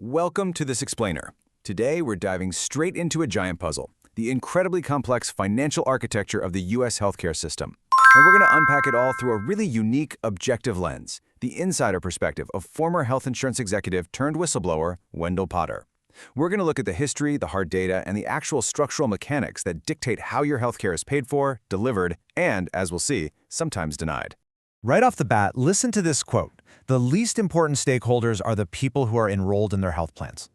Welcome to This Explainer. Today, we're diving straight into a giant puzzle, the incredibly complex financial architecture of the U.S. healthcare system. And we're going to unpack it all through a really unique, objective lens, the insider perspective of former health insurance executive turned whistleblower, Wendell Potter. We're going to look at the history, the hard data, and the actual structural mechanics that dictate how your healthcare is paid for, delivered, and, as we'll see, sometimes denied. Right off the bat, listen to this quote. The least important stakeholders are the people who are enrolled in their health plans.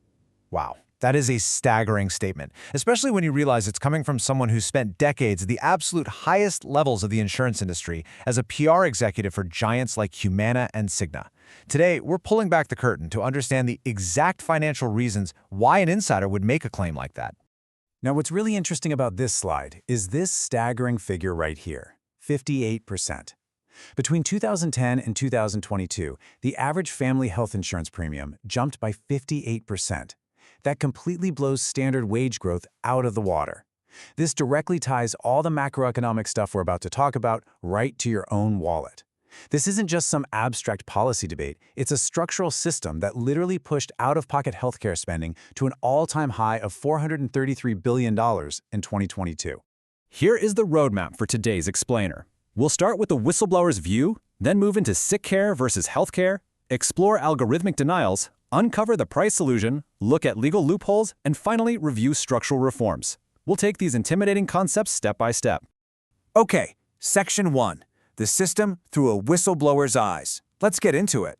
Wow, that is a staggering statement, especially when you realize it's coming from someone who spent decades at the absolute highest levels of the insurance industry as a PR executive for giants like Humana and Cigna. Today, we're pulling back the curtain to understand the exact financial reasons why an insider would make a claim like that. Now, what's really interesting about this slide is this staggering figure right here, 58%. Between 2010 and 2022, the average family health insurance premium jumped by 58%. That completely blows standard wage growth out of the water. This directly ties all the macroeconomic stuff we're about to talk about right to your own wallet. This isn't just some abstract policy debate, it's a structural system that literally pushed out-of-pocket healthcare spending to an all-time high of $433 billion in 2022. Here is the roadmap for today's explainer. We'll start with the whistleblower's view, then move into sick care versus healthcare, explore algorithmic denials, uncover the price illusion, look at legal loopholes, and finally review structural reforms. We'll take these intimidating concepts step by step. Okay, Section 1. The system through a whistleblower's eyes. Let's get into it.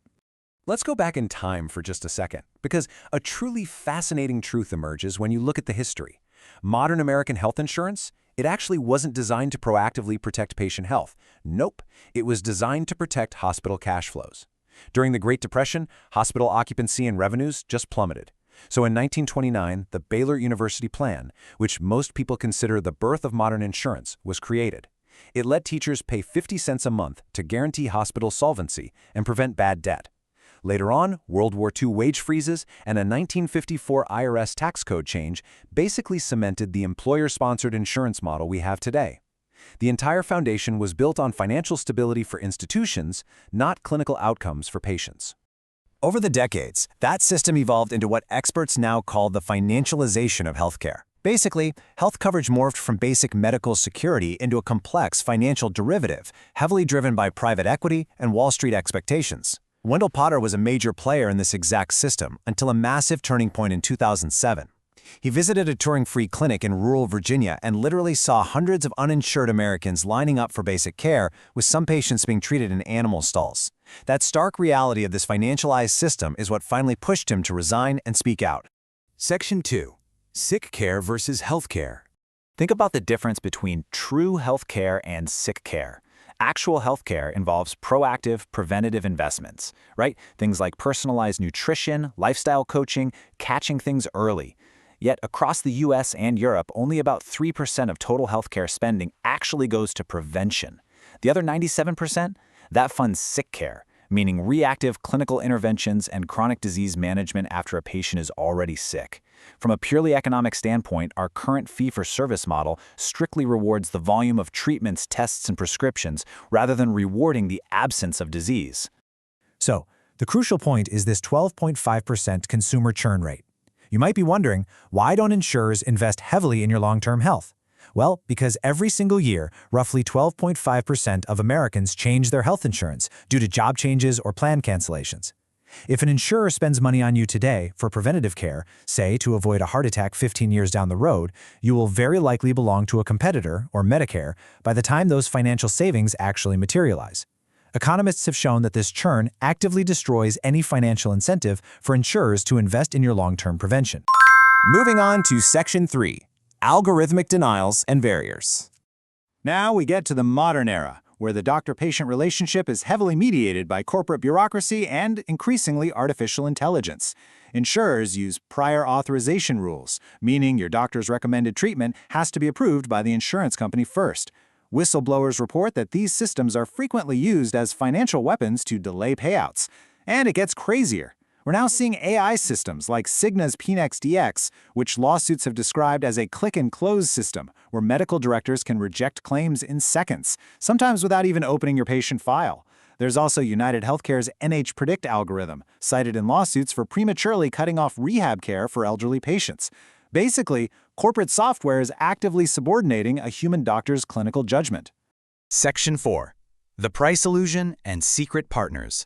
Let's go back in time for just a second, because a truly fascinating truth emerges when you look at the history. Modern American health insurance, it actually wasn't designed to proactively protect patient health. Nope, it was designed to protect hospital cash flows. During the Great Depression, hospital occupancy and revenues just plummeted. So in 1929, the Baylor University Plan, which most people consider the birth of modern insurance, was created. It let teachers pay 50 cents a month to guarantee hospital solvency and prevent bad debt. Later on, World War II wage freezes and a 1954 IRS tax code change basically cemented the employer-sponsored insurance model we have today. The entire foundation was built on financial stability for institutions, not clinical outcomes for patients. Over the decades, that system evolved into what experts now call the financialization of healthcare. Basically, health coverage morphed from basic medical security into a complex financial derivative, heavily driven by private equity and Wall Street expectations. Wendell Potter was a major player in this exact system until a massive turning point in 2007. He visited a Turing-free clinic in rural Virginia and literally saw hundreds of uninsured Americans lining up for basic care, with some patients being treated in animal stalls. That stark reality of this financialized system is what finally pushed him to resign and speak out. Section 2. Sick care versus healthcare. Think about the difference between true healthcare and sick care. Actual healthcare involves proactive, preventative investments, right? Things like personalized nutrition, lifestyle coaching, catching things early. Yet across the US and Europe, only about 3% of total healthcare spending actually goes to prevention. The other 97%? That funds sick care, meaning reactive clinical interventions and chronic disease management after a patient is already sick. From a purely economic standpoint, our current fee-for-service model strictly rewards the volume of treatments, tests, and prescriptions rather than rewarding the absence of disease. So, the crucial point is this 12.5% consumer churn rate. You might be wondering, why don't insurers invest heavily in your long-term health? Well, because every single year, roughly 12.5% of Americans change their health insurance due to job changes or plan cancellations. If an insurer spends money on you today for preventative care, say to avoid a heart attack 15 years down the road, you will very likely belong to a competitor, or Medicare, by the time those financial savings actually materialize. Economists have shown that this churn actively destroys any financial incentive for insurers to invest in your long-term prevention. Moving on to Section 3. Algorithmic denials and barriers. Now we get to the modern era, where the doctor-patient relationship is heavily mediated by corporate bureaucracy and, increasingly, artificial intelligence. Insurers use prior authorization rules, meaning your doctor's recommended treatment has to be approved by the insurance company first. Whistleblowers report that these systems are frequently used as financial weapons to delay payouts. And it gets crazier. We're now seeing AI systems like Cigna's PNXDX, which lawsuits have described as a click-and-close system, where medical directors can reject claims in seconds, sometimes without even opening your patient file. There's also United Healthcare's NH Predict algorithm, cited in lawsuits for prematurely cutting off rehab care for elderly patients. Basically, corporate software is actively subordinating a human doctor's clinical judgment. Section 4. The Price Illusion and Secret Partners.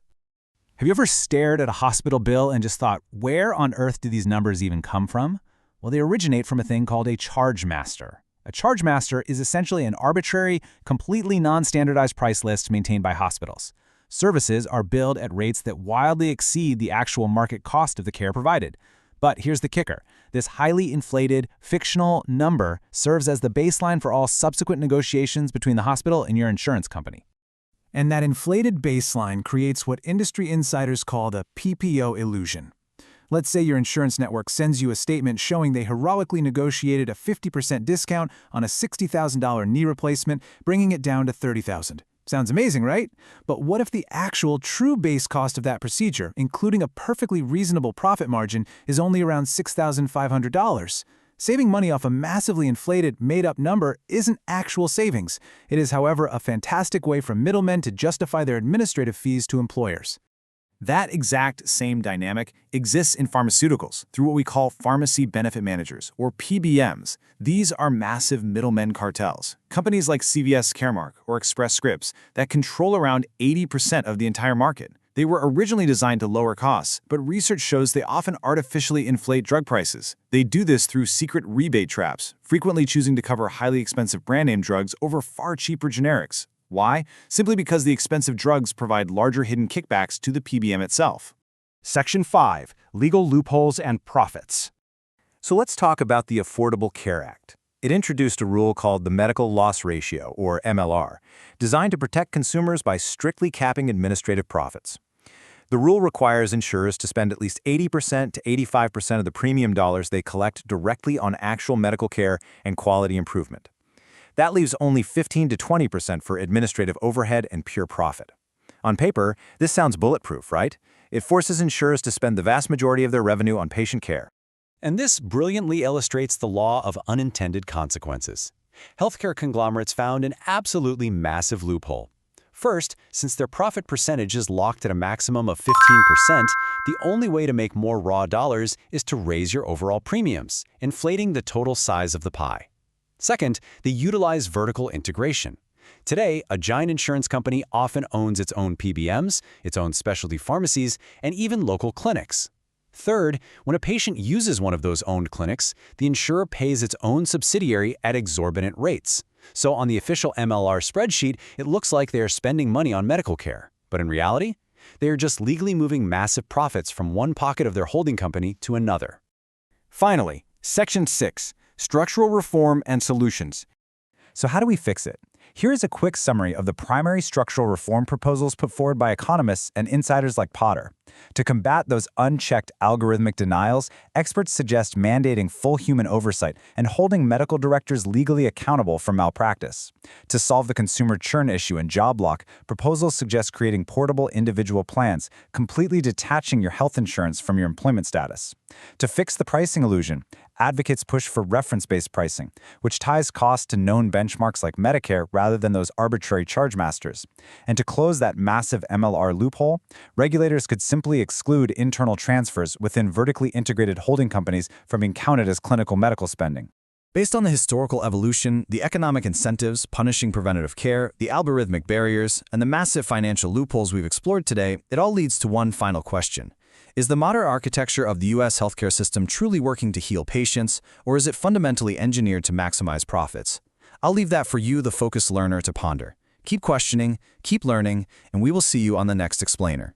Have you ever stared at a hospital bill and just thought, where on earth do these numbers even come from? Well, they originate from a thing called a charge master. A charge master is essentially an arbitrary, completely non-standardized price list maintained by hospitals. Services are billed at rates that wildly exceed the actual market cost of the care provided. But here's the kicker. This highly inflated, fictional number serves as the baseline for all subsequent negotiations between the hospital and your insurance company. And that inflated baseline creates what industry insiders call the PPO illusion. Let's say your insurance network sends you a statement showing they heroically negotiated a 50% discount on a $60,000 knee replacement, bringing it down to $30,000. Sounds amazing, right? But what if the actual true base cost of that procedure, including a perfectly reasonable profit margin, is only around $6,500? Saving money off a massively inflated, made-up number isn't actual savings. It is, however, a fantastic way for middlemen to justify their administrative fees to employers. That exact same dynamic exists in pharmaceuticals through what we call pharmacy benefit managers, or PBMs. These are massive middlemen cartels, companies like CVS Caremark or Express Scripts that control around 80% of the entire market. They were originally designed to lower costs, but research shows they often artificially inflate drug prices. They do this through secret rebate traps, frequently choosing to cover highly expensive brand-name drugs over far cheaper generics. Why? Simply because the expensive drugs provide larger hidden kickbacks to the PBM itself. Section 5. Legal loopholes and profits. So let's talk about the Affordable Care Act. It introduced a rule called the Medical Loss Ratio, or MLR, designed to protect consumers by strictly capping administrative profits. The rule requires insurers to spend at least 80% to 85% of the premium dollars they collect directly on actual medical care and quality improvement. That leaves only 15 to 20% for administrative overhead and pure profit. On paper, this sounds bulletproof, right? It forces insurers to spend the vast majority of their revenue on patient care. And this brilliantly illustrates the law of unintended consequences. Healthcare conglomerates found an absolutely massive loophole. First, since their profit percentage is locked at a maximum of 15%, the only way to make more raw dollars is to raise your overall premiums, inflating the total size of the pie. Second, they utilize vertical integration. Today, a giant insurance company often owns its own PBMs, its own specialty pharmacies, and even local clinics. Third, when a patient uses one of those owned clinics, the insurer pays its own subsidiary at exorbitant rates. So on the official MLR spreadsheet, it looks like they are spending money on medical care. But in reality, they are just legally moving massive profits from one pocket of their holding company to another. Finally, Section 6. Structural reform and solutions. So how do we fix it? Here is a quick summary of the primary structural reform proposals put forward by economists and insiders like Potter. To combat those unchecked algorithmic denials, experts suggest mandating full human oversight and holding medical directors legally accountable for malpractice. To solve the consumer churn issue and job lock, proposals suggest creating portable individual plans, completely detaching your health insurance from your employment status. To fix the pricing illusion, advocates push for reference-based pricing, which ties costs to known benchmarks like Medicare rather than those arbitrary charge masters. And to close that massive MLR loophole, regulators could simply exclude internal transfers within vertically integrated holding companies from being counted as clinical medical spending. Based on the historical evolution, the economic incentives punishing preventative care, the algorithmic barriers, and the massive financial loopholes we've explored today, it all leads to one final question. Is the modern architecture of the U.S. healthcare system truly working to heal patients, or is it fundamentally engineered to maximize profits? I'll leave that for you, the focused learner, to ponder. Keep questioning, keep learning, and we will see you on the next explainer.